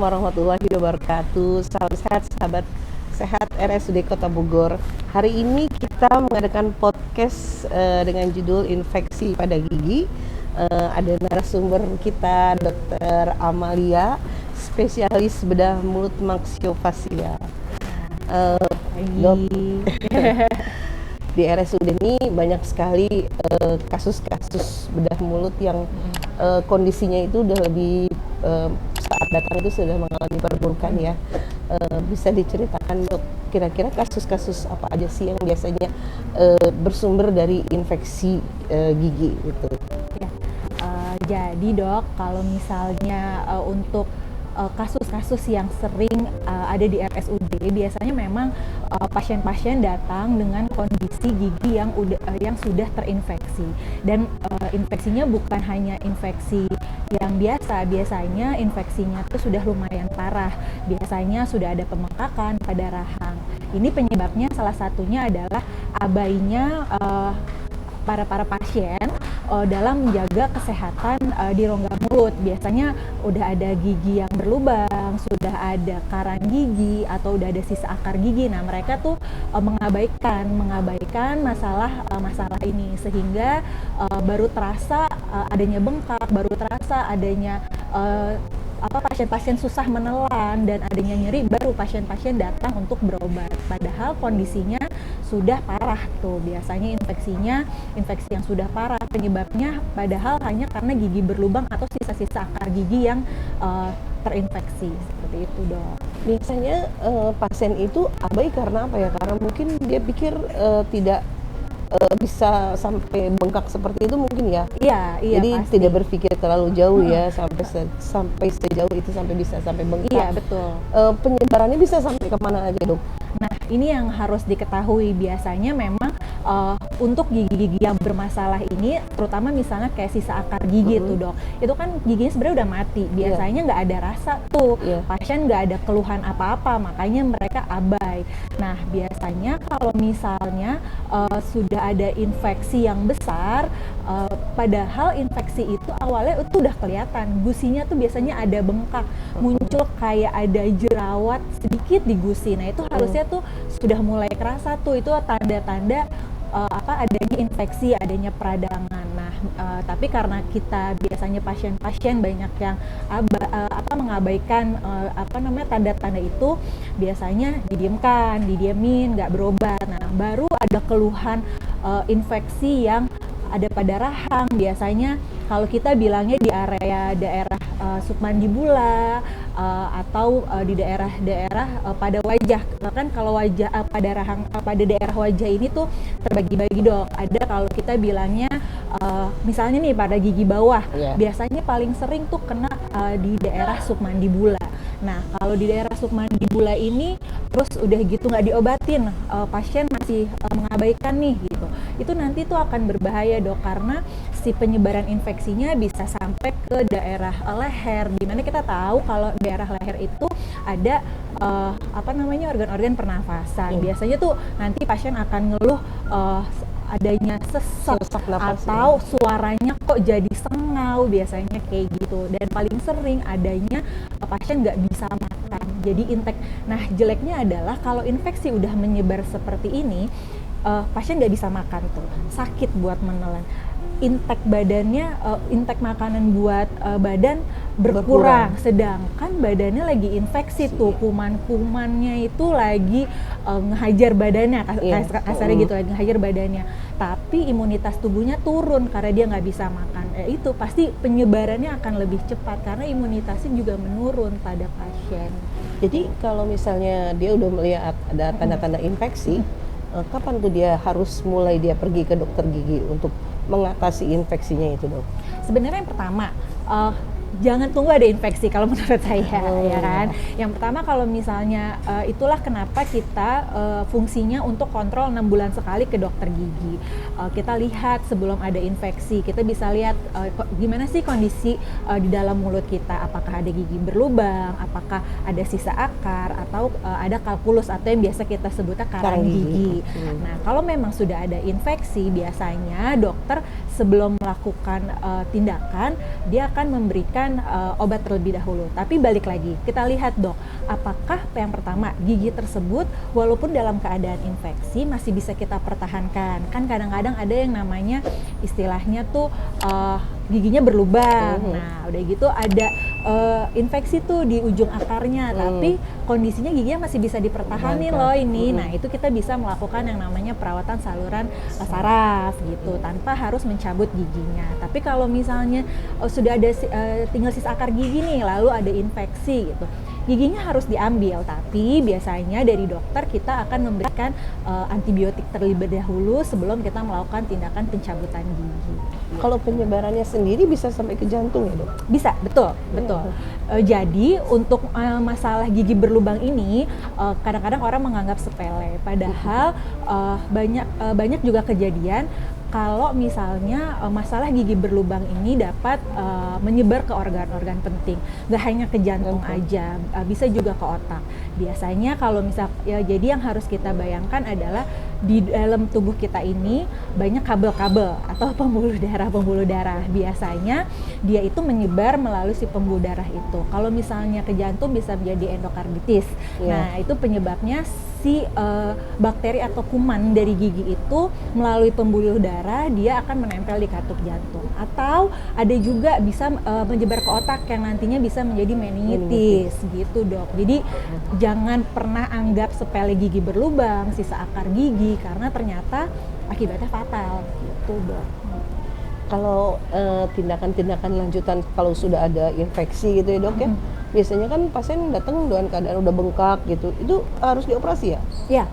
warahmatullahi wabarakatuh. Salam sehat sahabat sehat RSUD Kota Bogor. Hari ini kita mengadakan podcast dengan judul infeksi pada gigi. Ada narasumber kita Dr. Amalia, spesialis bedah mulut maksiofasia. Dok, di RSUD ini banyak sekali kasus-kasus bedah mulut yang kondisinya itu udah lebih saat datang itu sudah mengalami perburukan ya. Bisa diceritakan Dok, kira-kira kasus-kasus apa aja sih yang biasanya bersumber dari infeksi gigi gitu? Ya, jadi Dok, kalau misalnya untuk kasus-kasus yang sering ada di RSUD, biasanya memang pasien-pasien datang dengan kondisi gigi yang sudah terinfeksi, dan infeksinya bukan hanya infeksi yang biasanya infeksinya itu sudah lumayan parah, biasanya sudah ada pembengkakan pada rahang. Ini penyebabnya salah satunya adalah abainya para pasien dalam menjaga kesehatan di rongga mulut. Biasanya udah ada gigi yang berlubang, sudah ada karang gigi, atau udah ada sisa akar gigi. Nah, mereka tuh mengabaikan masalah ini, sehingga baru terasa adanya bengkak, baru terasa adanya pasien-pasien susah menelan dan adanya nyeri, baru pasien-pasien datang untuk berobat. Padahal kondisinya sudah parah tuh, biasanya infeksi yang sudah parah, penyebabnya padahal hanya karena gigi berlubang atau sisa-sisa akar gigi yang terinfeksi, seperti itu Dok. Biasanya pasien itu abai karena apa ya? Karena mungkin dia pikir tidak bisa sampai bengkak seperti itu mungkin ya. Iya, Jadi pasti. tidak berpikir terlalu jauh ya sampai sejauh itu bisa sampai bengkak. Iya, betul. Penyebarannya bisa sampai kemana aja Dok? Nah, ini yang harus diketahui, biasanya memang untuk gigi-gigi yang bermasalah ini, terutama misalnya kayak sisa akar gigi tuh Dok, itu kan giginya sebenarnya udah mati, biasanya nggak ada rasa tuh, pasien nggak ada keluhan apa-apa, makanya mereka abai. Nah, biasanya kalau misalnya sudah ada infeksi yang besar, padahal infeksi itu awalnya itu udah kelihatan, gusinya tuh biasanya ada bengkak, muncul kayak ada jerawat sedikit di gusi. Nah, itu harusnya tuh sudah mulai kerasa tuh, itu tanda-tanda adanya infeksi, adanya peradangan. Nah, tapi karena kita biasanya pasien-pasien banyak yang mengabaikan tanda-tanda itu, biasanya didiemin, nggak berobat. Nah, baru ada keluhan infeksi yang ada pada rahang. Biasanya kalau kita bilangnya di daerah submandibula atau di daerah pada wajah. Kan kalau wajah pada rahang pada daerah wajah ini tuh terbagi-bagi Dok. Ada kalau kita bilangnya misalnya nih pada gigi bawah, biasanya paling sering tuh kena di daerah submandibula. Nah, kalau di daerah submandibula ini terus udah gitu nggak diobatin, pasien masih mengabaikan nih gitu, itu nanti tuh akan berbahaya Dok, karena si penyebaran infeksinya bisa sampai ke daerah leher, dimana kita tahu kalau daerah leher itu ada organ-organ pernafasan. Biasanya tuh nanti pasien akan ngeluh adanya sesak atau suaranya kok jadi sengau, biasanya kayak gitu. Dan paling sering adanya pasien nggak bisa makan, jadi nah, jeleknya adalah kalau infeksi udah menyebar seperti ini, pasien nggak bisa makan tuh, sakit buat menelan, intake makanan buat badan berkurang, sedangkan badannya lagi infeksi tuh, kuman-kumannya itu lagi ngehajar badannya, kasarnya gitu, lagi ngehajar badannya, tapi imunitas tubuhnya turun karena dia nggak bisa makan. Itu pasti penyebarannya akan lebih cepat karena imunitasnya juga menurun pada pasien. Jadi kalau misalnya dia udah melihat ada tanda-tanda infeksi, kapan tuh dia harus mulai pergi ke dokter gigi untuk mengatasi infeksinya itu Dok? Sebenarnya yang pertama, jangan tunggu ada infeksi kalau menurut saya, ya kan. Yang pertama, kalau misalnya itulah kenapa kita fungsinya untuk kontrol 6 bulan sekali ke dokter gigi. Kita lihat sebelum ada infeksi, kita bisa lihat gimana sih kondisi di dalam mulut kita, apakah ada gigi berlubang, apakah ada sisa akar, atau ada kalkulus atau yang biasa kita sebutnya karang gigi. Nah, kalau memang sudah ada infeksi, biasanya dokter sebelum melakukan tindakan, dia akan memberikan memberikan obat terlebih dahulu. Tapi balik lagi, kita lihat dok, apakah yang pertama gigi tersebut walaupun dalam keadaan infeksi masih bisa kita pertahankan. Kan kadang-kadang ada yang namanya istilahnya tuh giginya berlubang. Nah, udah gitu ada infeksi tuh di ujung akarnya, tapi kondisinya giginya masih bisa dipertahanin loh ini. Nah, itu kita bisa melakukan yang namanya perawatan saluran saraf gitu, tanpa harus mencabut giginya. Tapi kalau misalnya sudah ada tinggal sisa akar gigi nih, lalu ada infeksi gitu, giginya harus diambil, tapi biasanya dari dokter kita akan memberikan antibiotik terlebih dahulu sebelum kita melakukan tindakan pencabutan gigi. Kalau penyebarannya sendiri bisa sampai ke jantung ya dok? Bisa, betul. Jadi untuk masalah gigi berlubang ini kadang-kadang orang menganggap sepele, padahal banyak juga kejadian kalau misalnya masalah gigi berlubang ini dapat menyebar ke organ-organ penting, gak hanya ke jantung aja, bisa juga ke otak. Biasanya kalau jadi yang harus kita bayangkan adalah di dalam tubuh kita ini banyak kabel-kabel atau pembuluh darah. Biasanya dia itu menyebar melalui si pembuluh darah itu. Kalau misalnya ke jantung bisa menjadi endokarditis. Nah, itu penyebabnya si bakteri atau kuman dari gigi itu melalui pembuluh darah dia akan menempel di katup jantung. Atau ada juga bisa menyebar ke otak yang nantinya bisa menjadi meningitis gitu dok. Jadi jangan pernah anggap sepele gigi berlubang, sisa akar gigi, karena ternyata akibatnya fatal gitu dok. Kalau tindakan-tindakan lanjutan kalau sudah ada infeksi gitu ya dok ya, biasanya kan pasien datang dengan keadaan udah bengkak gitu, itu harus dioperasi ya? Ya,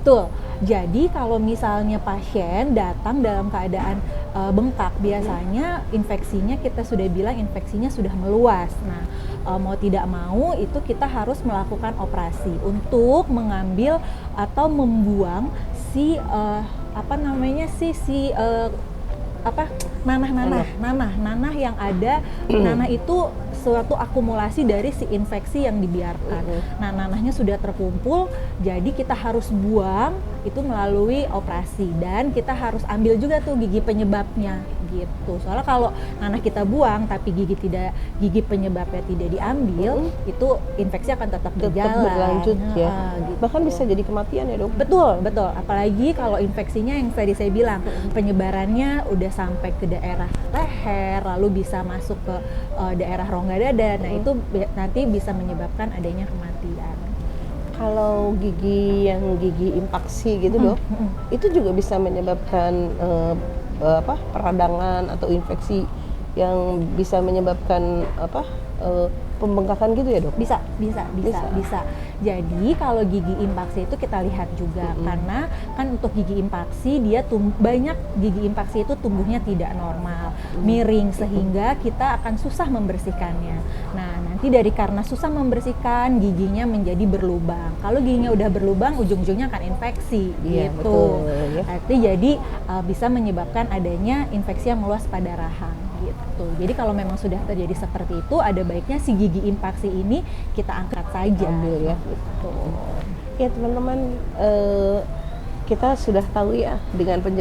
betul. Jadi kalau misalnya pasien datang dalam keadaan bengkak, biasanya infeksinya kita sudah bilang infeksinya sudah meluas. Nah, mau tidak mau itu kita harus melakukan operasi untuk mengambil atau membuang si nanah yang ada. Nanah itu suatu akumulasi dari si infeksi yang dibiarkan. Nah, nanahnya sudah terkumpul, jadi kita harus buang itu melalui operasi, dan kita harus ambil juga tuh gigi penyebabnya gitu. Soalnya kalau nanah kita buang tapi gigi penyebabnya tidak diambil, itu infeksi akan tetap berlanjut ya. Gitu. Bahkan bisa jadi kematian ya dok? Betul. Apalagi kalau infeksinya yang tadi saya bilang penyebarannya udah sampai ke daerah leher, lalu bisa masuk ke daerah rongga dada. Nah, itu nanti bisa menyebabkan adanya kematian. Kalau gigi impaksi gitu dok, itu juga bisa menyebabkan peradangan atau infeksi yang bisa menyebabkan pembengkakan gitu ya dok? Bisa. Jadi kalau gigi impaksi itu kita lihat juga, karena kan untuk gigi impaksi dia banyak gigi impaksi itu tumbuhnya tidak normal, miring, sehingga kita akan susah membersihkannya. Nah, nanti karena susah membersihkan, giginya menjadi berlubang. Kalau giginya udah berlubang, ujung-ujungnya akan infeksi gitu. Betul, ya. Nanti jadi bisa menyebabkan adanya infeksi yang meluas pada rahang gitu. Jadi kalau memang sudah terjadi seperti itu, ada baiknya si gigi impaksi ini kita angkat saja. Ambil ya. Gitu. Ya teman-teman, kita sudah tahu ya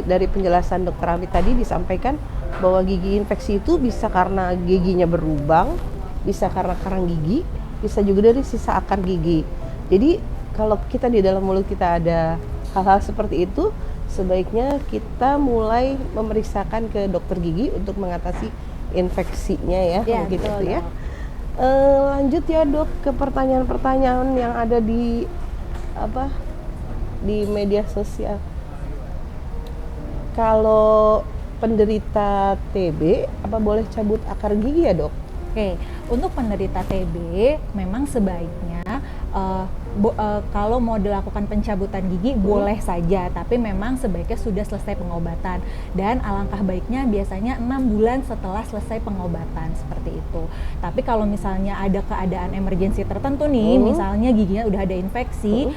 dari penjelasan Dr. Amit tadi disampaikan bahwa gigi infeksi itu bisa karena giginya berlubang, bisa karena karang gigi, bisa juga dari sisa akar gigi. Jadi kalau kita di dalam mulut kita ada hal-hal seperti itu, sebaiknya kita mulai memeriksakan ke dokter gigi untuk mengatasi infeksinya ya, gitu ya. Lanjut ya dok ke pertanyaan-pertanyaan yang ada di media sosial. Kalau penderita TB apa boleh cabut akar gigi ya dok? Oke, untuk penderita TB memang sebaiknya kalau mau dilakukan pencabutan gigi boleh saja, tapi memang sebaiknya sudah selesai pengobatan, dan alangkah baiknya biasanya 6 bulan setelah selesai pengobatan, seperti itu. Tapi kalau misalnya ada keadaan emergensi tertentu nih, misalnya giginya udah ada infeksi,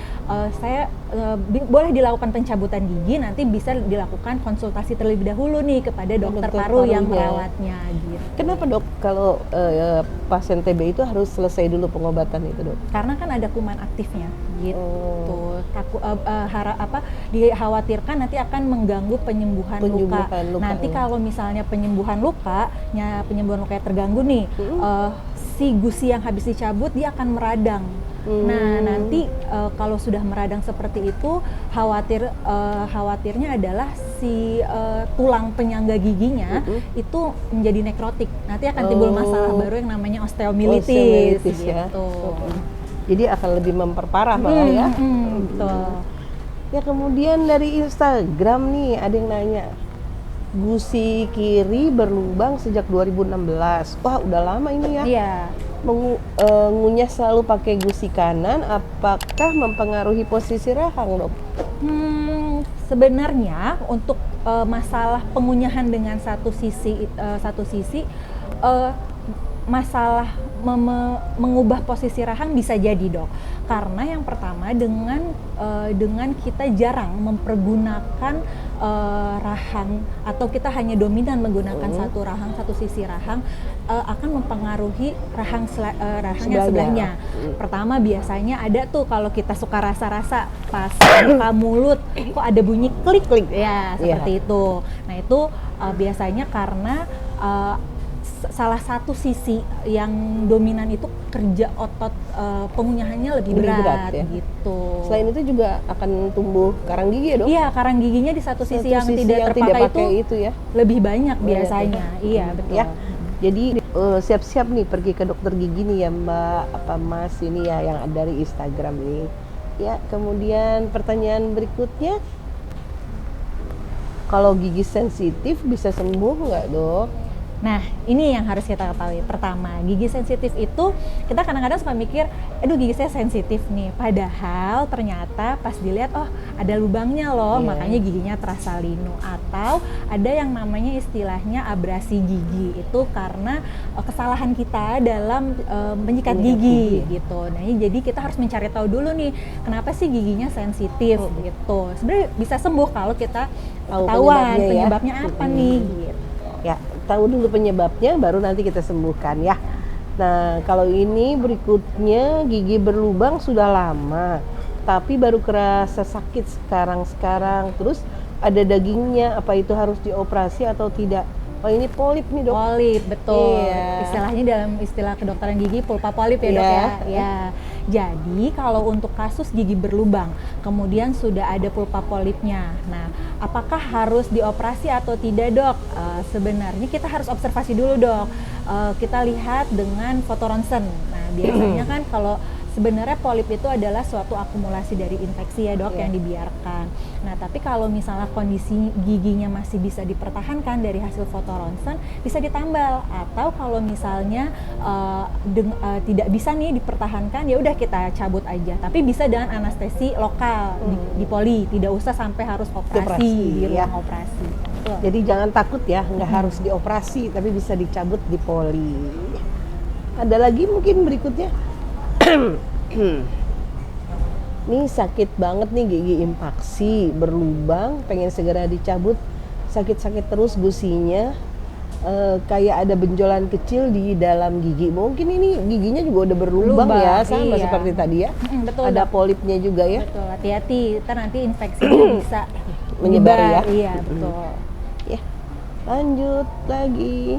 boleh dilakukan pencabutan gigi, nanti bisa dilakukan konsultasi terlebih dahulu nih kepada dokter paru yang merawatnya gitu. Kenapa dok kalau pasien TB itu harus selesai dulu pengobatan itu dok? Karena kan ada kuman aktif sensitifnya gitu. Dikhawatirkan nanti akan mengganggu penyembuhan luka. Nanti kalau misalnya penyembuhan lukanya terganggu nih, si gusi yang habis dicabut dia akan meradang. Nah nanti kalau sudah meradang seperti itu, khawatirnya adalah si tulang penyangga giginya itu menjadi nekrotik. Nanti akan timbul masalah baru yang namanya osteomilitis gitu. Ya. Jadi akan lebih memperparah malah ya. Betul. Ya kemudian dari Instagram nih ada yang nanya, gusi kiri berlubang sejak 2016. Wah udah lama ini ya. Iya. Ngunyah selalu pakai gusi kanan, apakah mempengaruhi posisi rahang, Dok? Sebenarnya untuk masalah pengunyahan dengan satu sisi masalah mengubah posisi rahang bisa jadi, Dok. Karena yang pertama dengan kita jarang mempergunakan rahang atau kita hanya dominan menggunakan satu sisi rahang, akan mempengaruhi rahang yang sebelahnya. Pertama biasanya ada tuh kalau kita suka rasa-rasa pas buka mulut kok ada bunyi klik ya seperti itu. Nah itu biasanya karena salah satu sisi yang dominan itu kerja otot pengunyahannya lebih berat ya? Gitu. Selain itu juga akan tumbuh karang gigi ya, Dok? Iya, karang giginya di satu sisi yang tidak terpakai itu ya lebih banyak biasanya. Iya, betul. Ya. Jadi siap-siap nih pergi ke dokter gigi nih ya Mbak, Mas ini ya yang dari Instagram ini. Ya, kemudian pertanyaan berikutnya, kalau gigi sensitif bisa sembuh nggak, Dok? Nah, ini yang harus kita ketahui. Pertama, gigi sensitif itu kita kadang-kadang suka mikir, aduh gigi saya sensitif nih. Padahal ternyata pas dilihat, oh ada lubangnya loh, makanya giginya terasa linu. Atau ada yang namanya istilahnya abrasi gigi. Itu karena kesalahan kita dalam menyikat gigi gitu. Nah, jadi kita harus mencari tahu dulu nih, kenapa sih giginya sensitif gitu. Sebenarnya bisa sembuh kalau kita ketahuan penyebabnya apa nih gitu. Ya, tahu dulu penyebabnya baru nanti kita sembuhkan ya. Nah, kalau ini berikutnya, gigi berlubang sudah lama tapi baru kerasa sakit sekarang terus ada dagingnya, apa itu harus dioperasi atau tidak? Oh ini polip nih, Dok. Polip, betul. Iya. Istilahnya dalam istilah kedokteran gigi pulpa polip ya, Dok ya. Ya. Jadi kalau untuk kasus gigi berlubang, kemudian sudah ada pulpa polipnya. Nah, apakah harus dioperasi atau tidak, Dok? Sebenarnya kita harus observasi dulu, Dok. Kita lihat dengan foto ronsen. Nah, biasanya kan kalau sebenarnya polip itu adalah suatu akumulasi dari infeksi ya, Dok, yang dibiarkan. Nah, tapi kalau misalnya kondisi giginya masih bisa dipertahankan dari hasil foto ronsen, bisa ditambal. Atau kalau misalnya tidak bisa nih dipertahankan, ya udah kita cabut aja. Tapi bisa dengan anestesi lokal di poli, tidak usah sampai harus operasi di ruang operasi. Jadi jangan takut ya, nggak harus dioperasi, tapi bisa dicabut di poli. Ada lagi mungkin berikutnya. Nih sakit banget nih gigi impaksi, berlubang, pengen segera dicabut, sakit-sakit terus gusinya, kayak ada benjolan kecil di dalam gigi. Mungkin ini giginya juga udah berlubang ya, sama seperti tadi ya. Betul, ada polipnya juga ya. Betul, hati-hati, nanti infeksinya bisa menyebar ya. Iya, betul. Ya, lanjut lagi.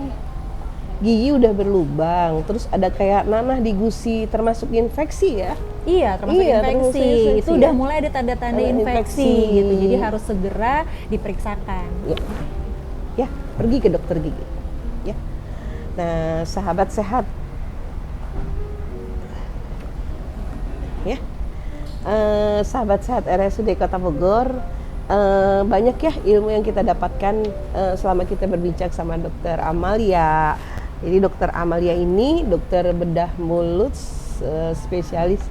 Gigi udah berlubang, terus ada kayak nanah di gusi, termasuk infeksi ya? Iya, termasuk infeksi. Itu udah mulai ada tanda-tanda infeksi gitu, jadi harus segera diperiksakan. Ya, pergi ke dokter gigi. Ya. Nah, sahabat sehat. Ya, sahabat sehat RSUD Kota Bogor. Banyak ya ilmu yang kita dapatkan selama kita berbincang sama Dokter Amalia. Jadi Dokter Amalia ini dokter bedah mulut spesialis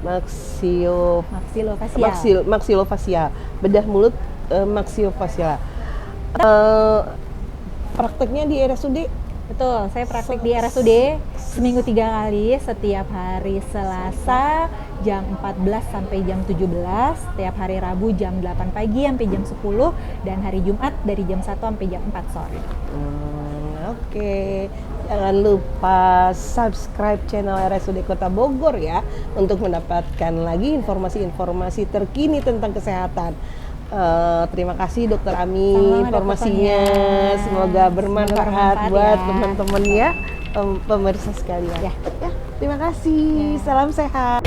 maksilofasial, bedah mulut maksilofasial. Prakteknya di RSUD? Betul, saya praktik di RSUD seminggu 3 kali, setiap hari Selasa jam 14 sampai jam 17, setiap hari Rabu jam 8 pagi sampai jam 10, dan hari Jumat dari jam 1 sampai jam 4 sore. Oke. Jangan lupa subscribe channel RSUD Kota Bogor ya, untuk mendapatkan lagi informasi-informasi terkini tentang kesehatan. Terima kasih Dokter Ami informasinya. Semoga bermanfaat buat teman-teman ya, pemirsa sekalian. Ya, terima kasih. Salam sehat.